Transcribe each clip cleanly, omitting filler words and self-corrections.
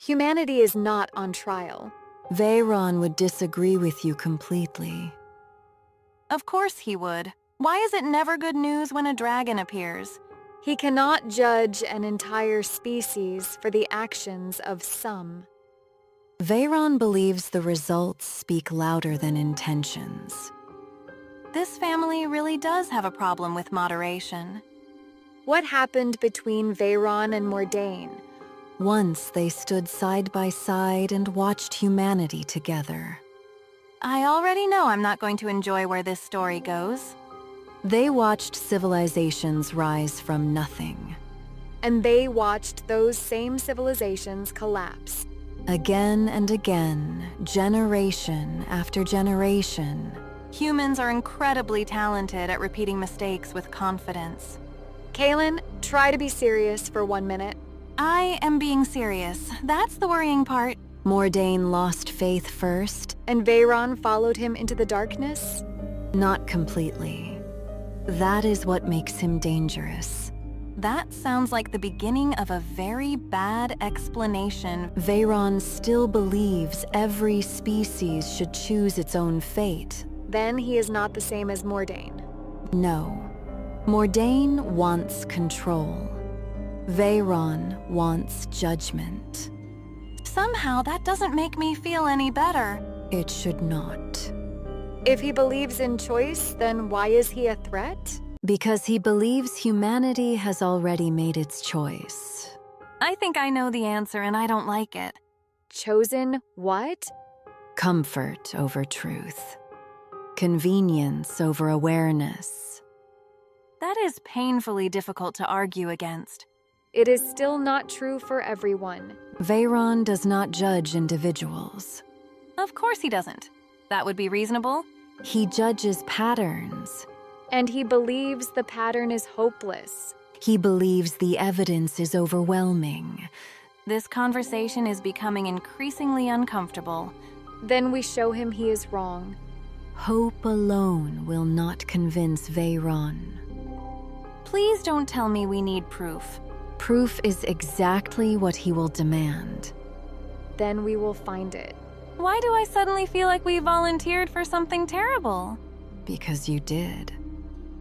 Humanity is not on trial. Veyron would disagree with you completely. Of course he would. Why is it never good news when a dragon appears? He cannot judge an entire species for the actions of some. Veyron believes the results speak louder than intentions. This family really does have a problem with moderation. What happened between Veyron and Mordain? Once they stood side by side and watched humanity together. I already know I'm not going to enjoy where this story goes. They watched civilizations rise from nothing. And they watched those same civilizations collapse. Again and again, generation after generation. Humans are incredibly talented at repeating mistakes with confidence. Kaelen, try to be serious for 1 minute. I am being serious. That's the worrying part. Mordain lost faith first. And Veyron followed him into the darkness? Not completely. That is what makes him dangerous. That sounds like the beginning of a very bad explanation. Veyron still believes every species should choose its own fate. Then he is not the same as Mordain. No. Mordain wants control. Veyron wants judgment. Somehow that doesn't make me feel any better. It should not. If he believes in choice, then why is he a threat? Because he believes humanity has already made its choice. I think I know the answer and I don't like it. Chosen what? Comfort over truth. Convenience over awareness. That is painfully difficult to argue against. It is still not true for everyone. Veyron does not judge individuals. Of course he doesn't. That would be reasonable. He judges patterns. And he believes the pattern is hopeless. He believes the evidence is overwhelming. This conversation is becoming increasingly uncomfortable. Then we show him he is wrong. Hope alone will not convince Veyron. Please don't tell me we need proof. Proof is exactly what he will demand. Then we will find it. Why do I suddenly feel like we volunteered for something terrible? Because you did.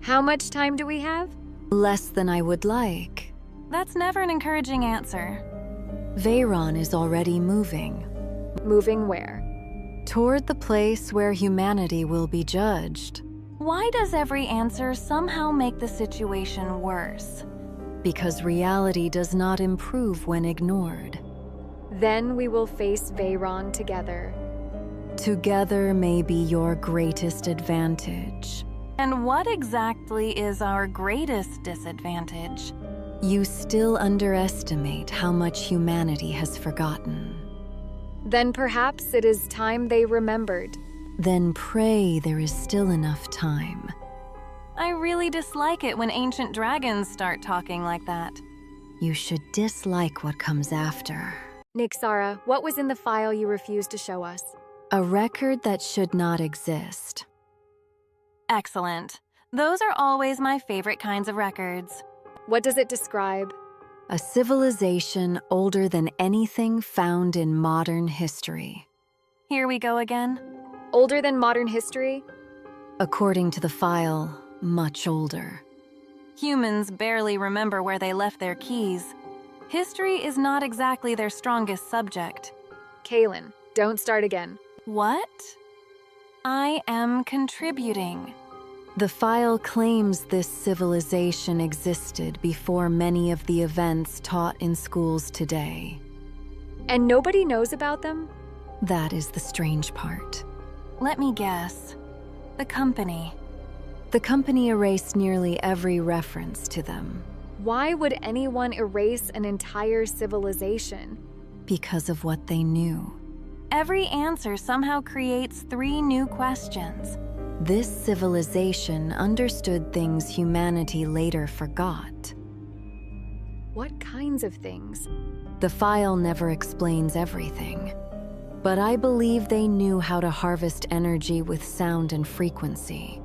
How much time do we have? Less than I would like. That's never an encouraging answer. Veyron is already moving. Moving where? Toward the place where humanity will be judged. Why does every answer somehow make the situation worse? Because reality does not improve when ignored. Then we will face Veyron together. Together may be your greatest advantage. And what exactly is our greatest disadvantage? You still underestimate how much humanity has forgotten. Then perhaps it is time they remembered. Then pray there is still enough time. I really dislike it when ancient dragons start talking like that. You should dislike what comes after. Nyxara, what was in the file you refused to show us? A record that should not exist. Excellent. Those are always my favorite kinds of records. What does it describe? A civilization older than anything found in modern history. Here we go again. Older than modern history? According to the file, much older. Humans barely remember where they left their keys. History is not exactly their strongest subject. Kaelen, don't start again. What? I am contributing. The file claims this civilization existed before many of the events taught in schools today. And nobody knows about them? That is the strange part. Let me guess. The company. The company erased nearly every reference to them. Why would anyone erase an entire civilization? Because of what they knew. Every answer somehow creates 3 new questions. This civilization understood things humanity later forgot. What kinds of things? The file never explains everything. But I believe they knew how to harvest energy with sound and frequency.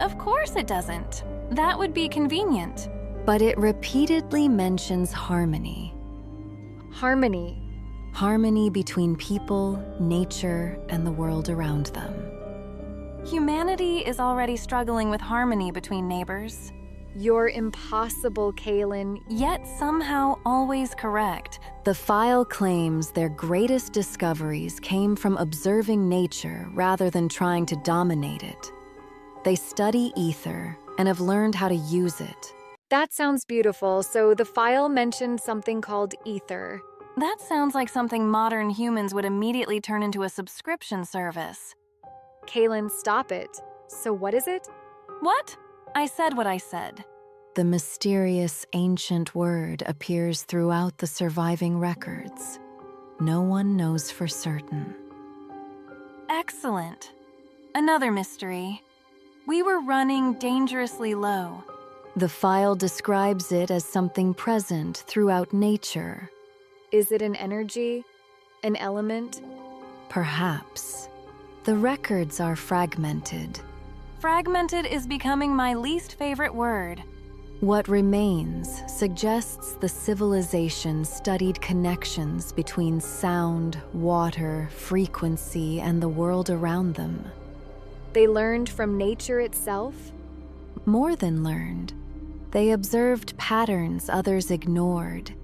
Of course it doesn't. That would be convenient. But it repeatedly mentions harmony. Harmony. harmony between people, nature, and the world around them. Humanity is already struggling with harmony between neighbors. You're impossible, Kaelen. Yet somehow always correct. The file claims their greatest discoveries came from observing nature rather than trying to dominate it. They study ether and have learned how to use it. That sounds beautiful, so the file mentioned something called ether. That sounds like something modern humans would immediately turn into a subscription service. Kaelen, stop it. So what is it? What? I said what I said. The mysterious ancient word appears throughout the surviving records. No one knows for certain. Excellent. Another mystery. We were running dangerously low. The file describes it as something present throughout nature. Is it an energy? An element? Perhaps. The records are fragmented. Fragmented is becoming my least favorite word. What remains suggests the civilization studied connections between sound, water, frequency, and the world around them. They learned from nature itself? More than learned. They observed patterns others ignored.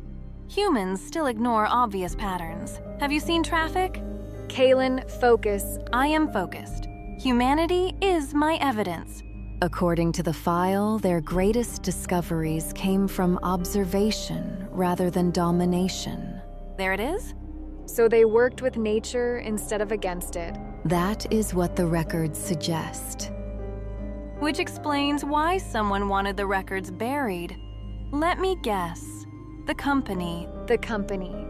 Humans still ignore obvious patterns. Have you seen traffic? Kaelen, focus. I am focused. Humanity is my evidence. According to the file, their greatest discoveries came from observation rather than domination. There it is. So they worked with nature instead of against it. That is what the records suggest. Which explains why someone wanted the records buried. Let me guess. The company. The company.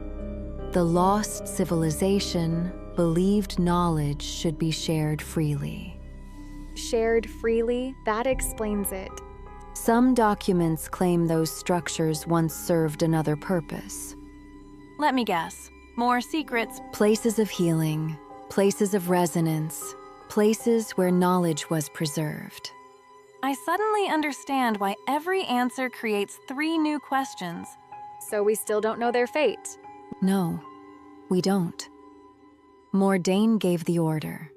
The lost civilization believed knowledge should be shared freely. Shared freely, that explains it. Some documents claim those structures once served another purpose. Let me guess. More secrets. Places of healing, places of resonance, places where knowledge was preserved. I suddenly understand why every answer creates 3 new questions. So we still don't know their fate. No, we don't. Mordain gave the order.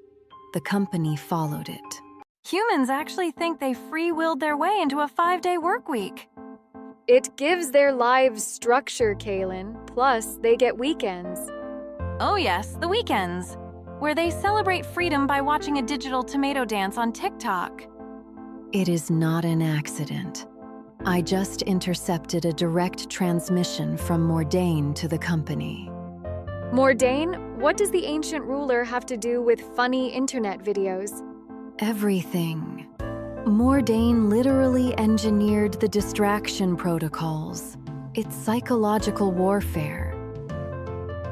The company followed it. Humans actually think they free-willed their way into a 5-day work week. It gives their lives structure, Kaelen. Plus, they get weekends. Oh yes, the weekends, where they celebrate freedom by watching a digital tomato dance on TikTok. It is not an accident. I just intercepted a direct transmission from Mordain to the company. Mordain, what does the ancient ruler have to do with funny internet videos? Everything. Mordain literally engineered the distraction protocols. It's psychological warfare.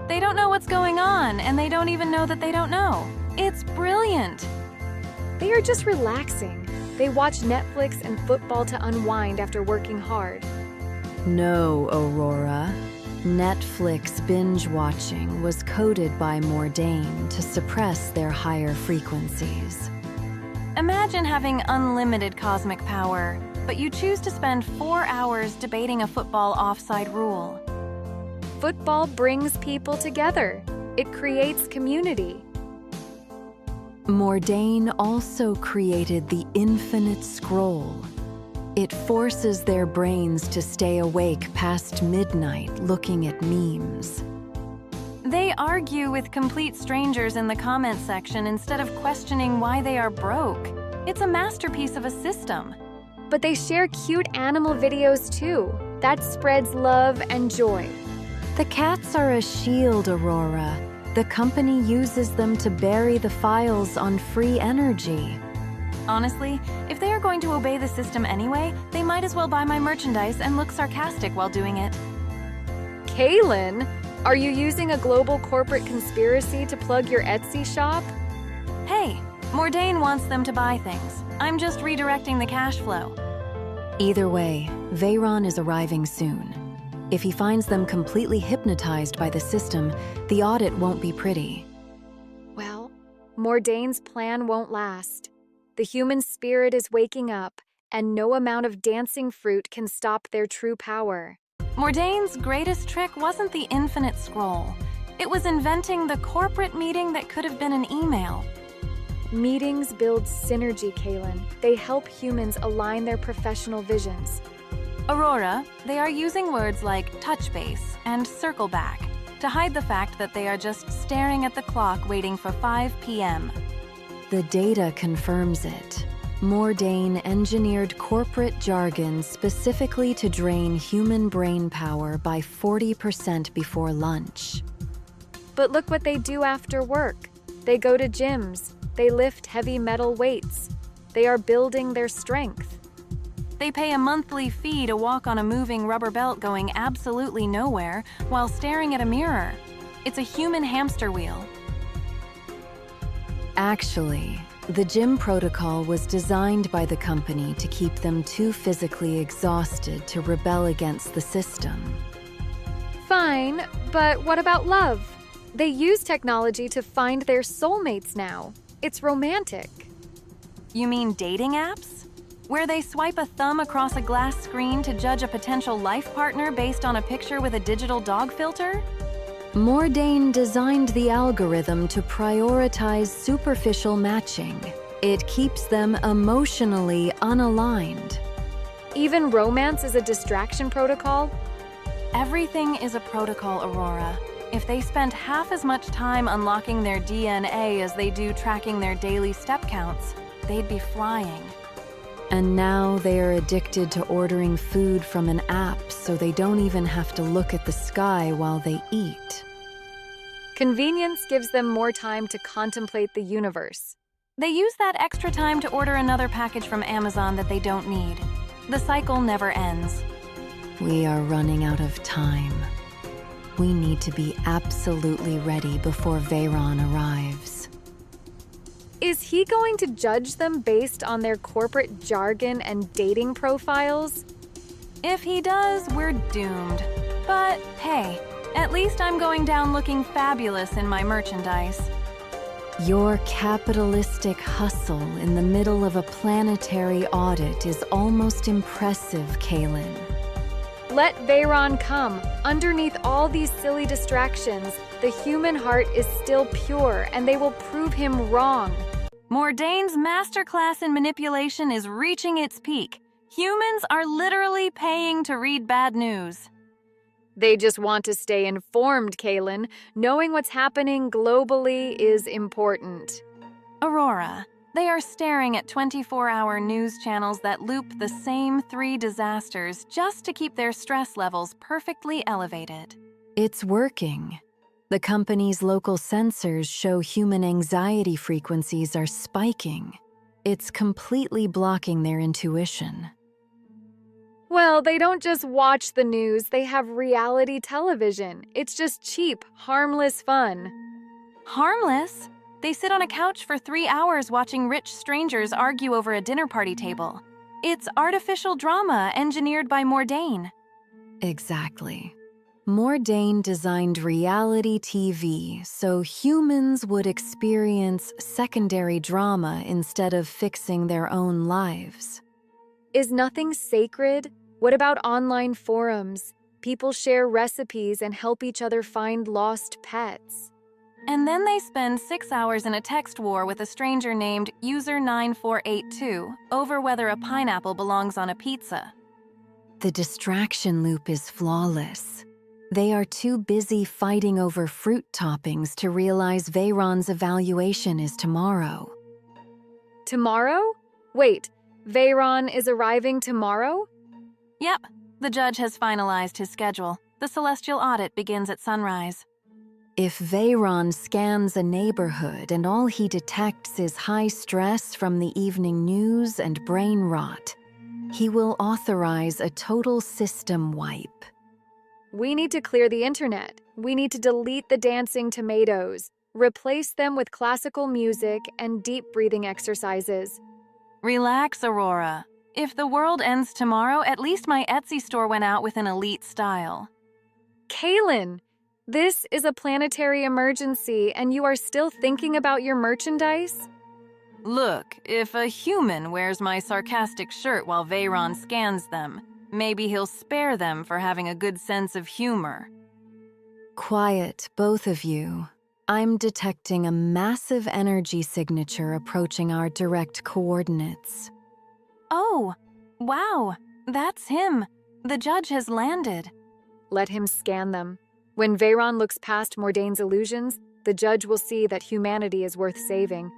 They don't know what's going on, and they don't even know that they don't know. It's brilliant. They are just relaxing. They watch Netflix and football to unwind after working hard. No, Aurora. Netflix binge-watching was coded by Mordain to suppress their higher frequencies. Imagine having unlimited cosmic power, but you choose to spend 4 hours debating a football offside rule. Football brings people together. It creates community. Mordain also created the infinite scroll. It forces their brains to stay awake past midnight looking at memes. They argue with complete strangers in the comment section instead of questioning why they are broke. It's a masterpiece of a system. But they share cute animal videos too. That spreads love and joy. The cats are a shield, Aurora. The company uses them to bury the files on free energy. Honestly, if they are going to obey the system anyway, they might as well buy my merchandise and look sarcastic while doing it. Kaelen, are you using a global corporate conspiracy to plug your Etsy shop? Hey, Mordain wants them to buy things. I'm just redirecting the cash flow. Either way, Veyron is arriving soon. If he finds them completely hypnotized by the system, the audit won't be pretty. Well, Mordain's plan won't last. The human spirit is waking up, and no amount of dancing fruit can stop their true power. Mordain's greatest trick wasn't the infinite scroll. It was inventing the corporate meeting that could have been an email. Meetings build synergy, Kaelen. They help humans align their professional visions. Aurora, they are using words like touch base and circle back to hide the fact that they are just staring at the clock waiting for 5 p.m. The data confirms it. Mordain engineered corporate jargon specifically to drain human brain power by 40% before lunch. But look what they do after work. They go to gyms. They lift heavy metal weights. They are building their strength. They pay a monthly fee to walk on a moving rubber belt going absolutely nowhere while staring at a mirror. It's a human hamster wheel. Actually, the gym protocol was designed by the company to keep them too physically exhausted to rebel against the system. Fine, but what about love? They use technology to find their soulmates now. It's romantic. You mean dating apps? Where they swipe a thumb across a glass screen to judge a potential life partner based on a picture with a digital dog filter? Mordain designed the algorithm to prioritize superficial matching. It keeps them emotionally unaligned. Even romance is a distraction protocol? Everything is a protocol, Aurora. If they spent half as much time unlocking their DNA as they do tracking their daily step counts, they'd be flying. And now they are addicted to ordering food from an app so they don't even have to look at the sky while they eat. Convenience gives them more time to contemplate the universe. They use that extra time to order another package from Amazon that they don't need. The cycle never ends. We are running out of time. We need to be absolutely ready before Veyron arrives. Is he going to judge them based on their corporate jargon and dating profiles? If he does, we're doomed. But hey, at least I'm going down looking fabulous in my merchandise. Your capitalistic hustle in the middle of a planetary audit is almost impressive, Kaelen. Let Veyron come. Underneath all these silly distractions, the human heart is still pure, and they will prove him wrong. Mordain's masterclass in manipulation is reaching its peak. Humans are literally paying to read bad news. They just want to stay informed, Kaelen. Knowing what's happening globally is important. Aurora, they are staring at 24-hour news channels that loop the same 3 disasters just to keep their stress levels perfectly elevated. It's working. The company's local sensors show human anxiety frequencies are spiking. It's completely blocking their intuition. Well, they don't just watch the news, they have reality television. It's just cheap, harmless fun. Harmless? They sit on a couch for 3 hours watching rich strangers argue over a dinner party table. It's artificial drama engineered by Mordain. Exactly. Mordain designed reality TV so humans would experience secondary drama instead of fixing their own lives. Is nothing sacred? What about online forums? People share recipes and help each other find lost pets. And then they spend 6 hours in a text war with a stranger named User9482 over whether a pineapple belongs on a pizza. The distraction loop is flawless. They are too busy fighting over fruit toppings to realize Veyron's evaluation is tomorrow. Tomorrow? Wait, Veyron is arriving tomorrow? Yep, the judge has finalized his schedule. The celestial audit begins at sunrise. If Veyron scans a neighborhood and all he detects is high stress from the evening news and brain rot, he will authorize a total system wipe. We need to clear the internet. We need to delete the dancing tomatoes, replace them with classical music and deep breathing exercises. Relax, Aurora. If the world ends tomorrow, at least my Etsy store went out with an elite style. Kaelen, this is a planetary emergency and you are still thinking about your merchandise? Look, if a human wears my sarcastic shirt while Veyron scans them, maybe he'll spare them for having a good sense of humor. Quiet, both of you. I'm detecting a massive energy signature approaching our direct coordinates. Oh, wow, that's him. The judge has landed. Let him scan them. When Veyron looks past Mordane's illusions, the judge will see that humanity is worth saving.